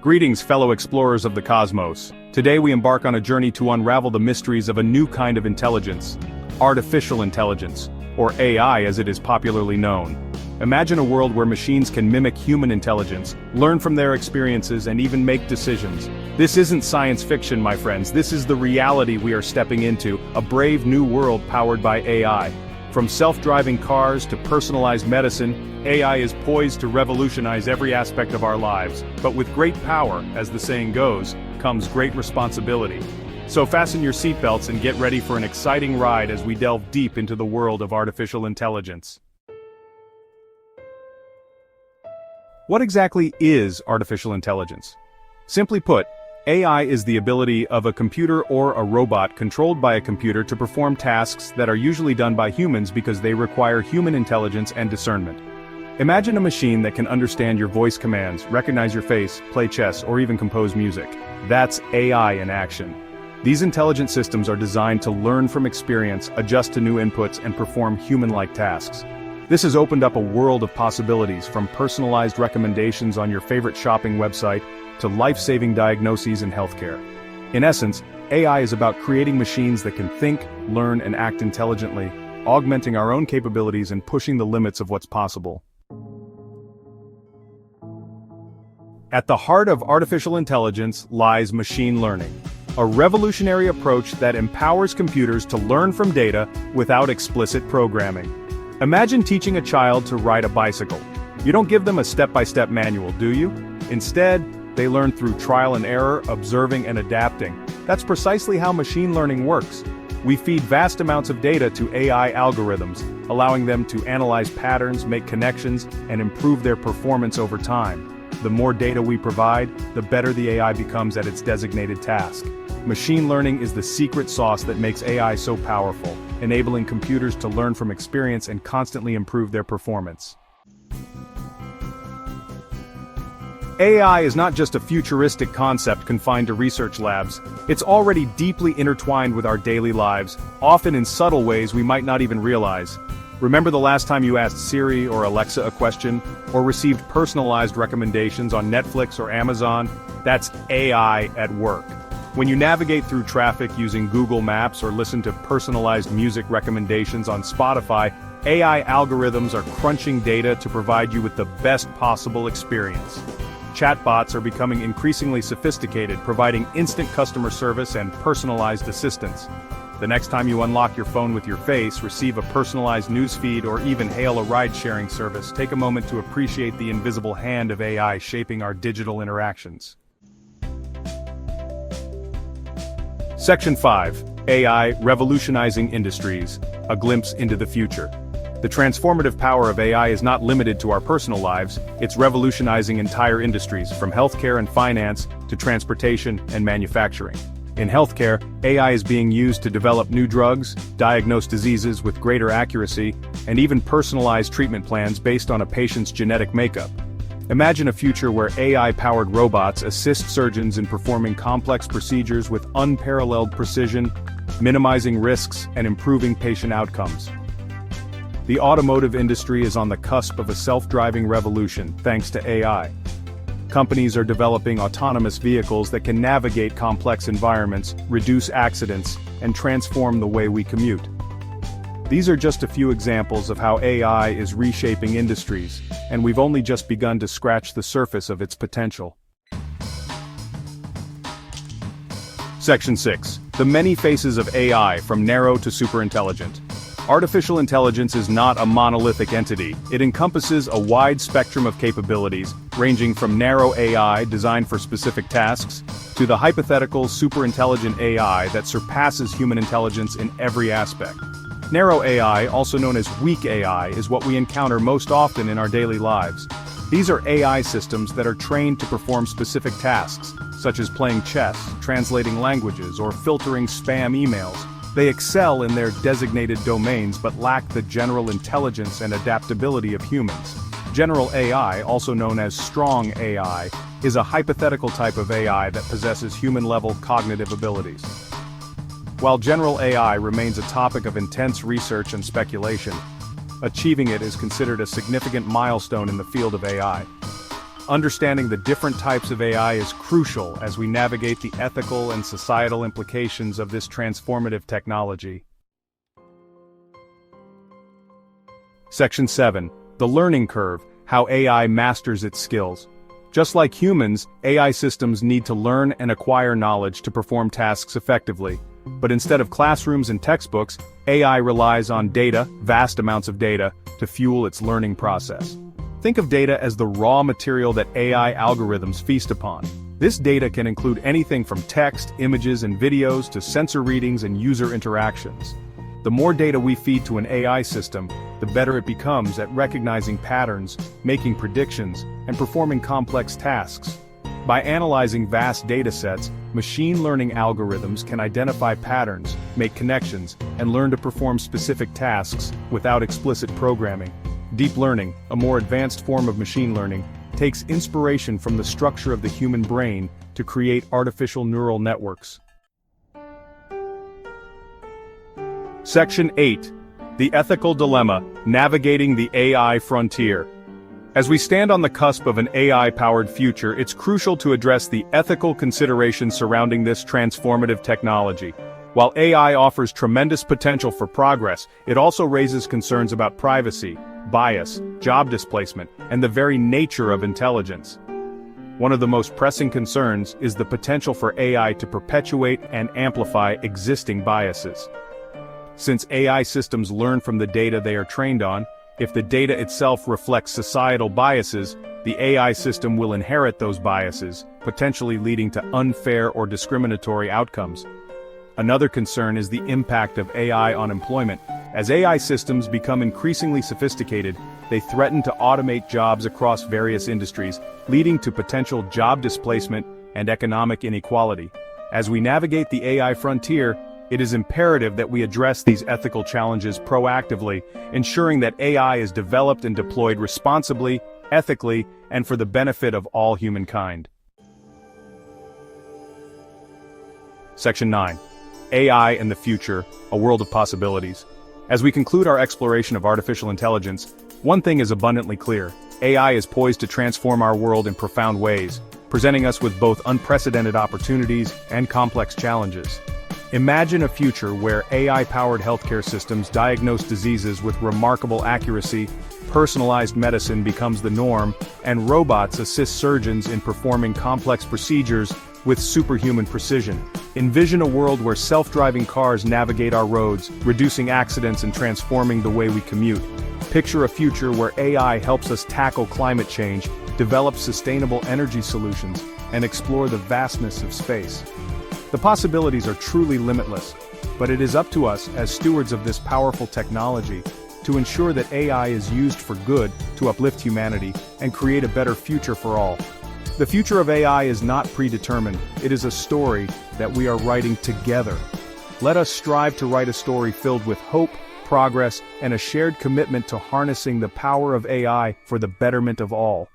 Greetings, fellow explorers of the cosmos. Today we embark on a journey to unravel the mysteries of a new kind of intelligence. Artificial intelligence, or AI as it is popularly known. Imagine a world where machines can mimic human intelligence, learn from their experiences and even make decisions. This isn't science fiction, my friends, this is the reality we are stepping into, a brave new world powered by AI. From self-driving cars to personalized medicine, AI is poised to revolutionize every aspect of our lives. But with great power, as the saying goes, comes great responsibility. So fasten your seatbelts and get ready for an exciting ride as we delve deep into the world of artificial intelligence. What exactly is artificial intelligence? Simply put, AI is the ability of a computer or a robot controlled by a computer to perform tasks that are usually done by humans because they require human intelligence and discernment. Imagine a machine that can understand your voice commands, recognize your face, play chess, or even compose music. That's AI in action. These intelligent systems are designed to learn from experience, adjust to new inputs, and perform human-like tasks. This has opened up a world of possibilities, from personalized recommendations on your favorite shopping website to life-saving diagnoses in healthcare. In essence, AI is about creating machines that can think, learn, and act intelligently, augmenting our own capabilities and pushing the limits of what's possible. At the heart of artificial intelligence lies machine learning, a revolutionary approach that empowers computers to learn from data without explicit programming. Imagine teaching a child to ride a bicycle. You don't give them a step-by-step manual, do you? Instead, they learn through trial and error, observing and adapting. That's precisely how machine learning works. We feed vast amounts of data to AI algorithms, allowing them to analyze patterns, make connections, and improve their performance over time. The more data we provide, the better the AI becomes at its designated task. Machine learning is the secret sauce that makes AI so powerful, enabling computers to learn from experience and constantly improve their performance. AI is not just a futuristic concept confined to research labs. It's already deeply intertwined with our daily lives, often in subtle ways we might not even realize. Remember the last time you asked Siri or Alexa a question, or received personalized recommendations on Netflix or Amazon? That's AI at work. When you navigate through traffic using Google Maps or listen to personalized music recommendations on Spotify, AI algorithms are crunching data to provide you with the best possible experience. Chatbots are becoming increasingly sophisticated, providing instant customer service and personalized assistance. The next time you unlock your phone with your face, receive a personalized newsfeed, or even hail a ride-sharing service, take a moment to appreciate the invisible hand of AI shaping our digital interactions. Section 5. AI Revolutionizing Industries, a glimpse into the future. The transformative power of AI is not limited to our personal lives, it's revolutionizing entire industries, from healthcare and finance to transportation and manufacturing. In healthcare, AI is being used to develop new drugs, diagnose diseases with greater accuracy, and even personalize treatment plans based on a patient's genetic makeup. Imagine a future where AI-powered robots assist surgeons in performing complex procedures with unparalleled precision, minimizing risks and improving patient outcomes. The automotive industry is on the cusp of a self-driving revolution thanks to AI. Companies are developing autonomous vehicles that can navigate complex environments, reduce accidents, and transform the way we commute. These are just a few examples of how AI is reshaping industries, and we've only just begun to scratch the surface of its potential. Section 6. The many faces of AI, from narrow to superintelligent. Artificial intelligence is not a monolithic entity. It encompasses a wide spectrum of capabilities, ranging from narrow AI designed for specific tasks, to the hypothetical superintelligent AI that surpasses human intelligence in every aspect. Narrow AI, also known as weak AI, is what we encounter most often in our daily lives. These are AI systems that are trained to perform specific tasks, such as playing chess, translating languages, or filtering spam emails. They excel in their designated domains but lack the general intelligence and adaptability of humans. General AI, also known as strong AI, is a hypothetical type of AI that possesses human-level cognitive abilities. While general AI remains a topic of intense research and speculation, achieving it is considered a significant milestone in the field of AI. understanding the different types of AI is crucial as we navigate the ethical and societal implications of this transformative technology. Section 7. The learning curve, how AI masters its skills. Just like humans, AI systems need to learn and acquire knowledge to perform tasks effectively. But instead of classrooms and textbooks, AI relies on data, vast amounts of data, to fuel its learning process. Think of data as the raw material that AI algorithms feast upon. This data can include anything from text, images, and videos to sensor readings and user interactions. The more data we feed to an AI system, the better it becomes at recognizing patterns, making predictions, and performing complex tasks. By analyzing vast datasets, machine learning algorithms can identify patterns, make connections, and learn to perform specific tasks without explicit programming. Deep learning, a more advanced form of machine learning, takes inspiration from the structure of the human brain to create artificial neural networks. Section 8. The ethical dilemma, navigating the AI frontier. As we stand on the cusp of an AI-powered future, it's crucial to address the ethical considerations surrounding this transformative technology. While AI offers tremendous potential for progress, it also raises concerns about privacy, bias, job displacement, and the very nature of intelligence. One of the most pressing concerns is the potential for AI to perpetuate and amplify existing biases. Since AI systems learn from the data they are trained on, if the data itself reflects societal biases, the AI system will inherit those biases, potentially leading to unfair or discriminatory outcomes. Another concern is the impact of AI on employment. As AI systems become increasingly sophisticated, they threaten to automate jobs across various industries, leading to potential job displacement and economic inequality. As we navigate the AI frontier, it is imperative that we address these ethical challenges proactively, ensuring that AI is developed and deployed responsibly, ethically, and for the benefit of all humankind. Section 9. AI and the future, a world of possibilities. As we conclude our exploration of artificial intelligence, one thing is abundantly clear: AI is poised to transform our world in profound ways, presenting us with both unprecedented opportunities and complex challenges. Imagine a future where AI-powered healthcare systems diagnose diseases with remarkable accuracy, personalized medicine becomes the norm, and robots assist surgeons in performing complex procedures with superhuman precision. Envision a world where self-driving cars navigate our roads, reducing accidents and transforming the way we commute. Picture a future where AI helps us tackle climate change, develop sustainable energy solutions, and explore the vastness of space. The possibilities are truly limitless, but it is up to us as stewards of this powerful technology to ensure that AI is used for good, to uplift humanity, and create a better future for all. The future of AI is not predetermined, it is a story that we are writing together. Let us strive to write a story filled with hope, progress, and a shared commitment to harnessing the power of AI for the betterment of all.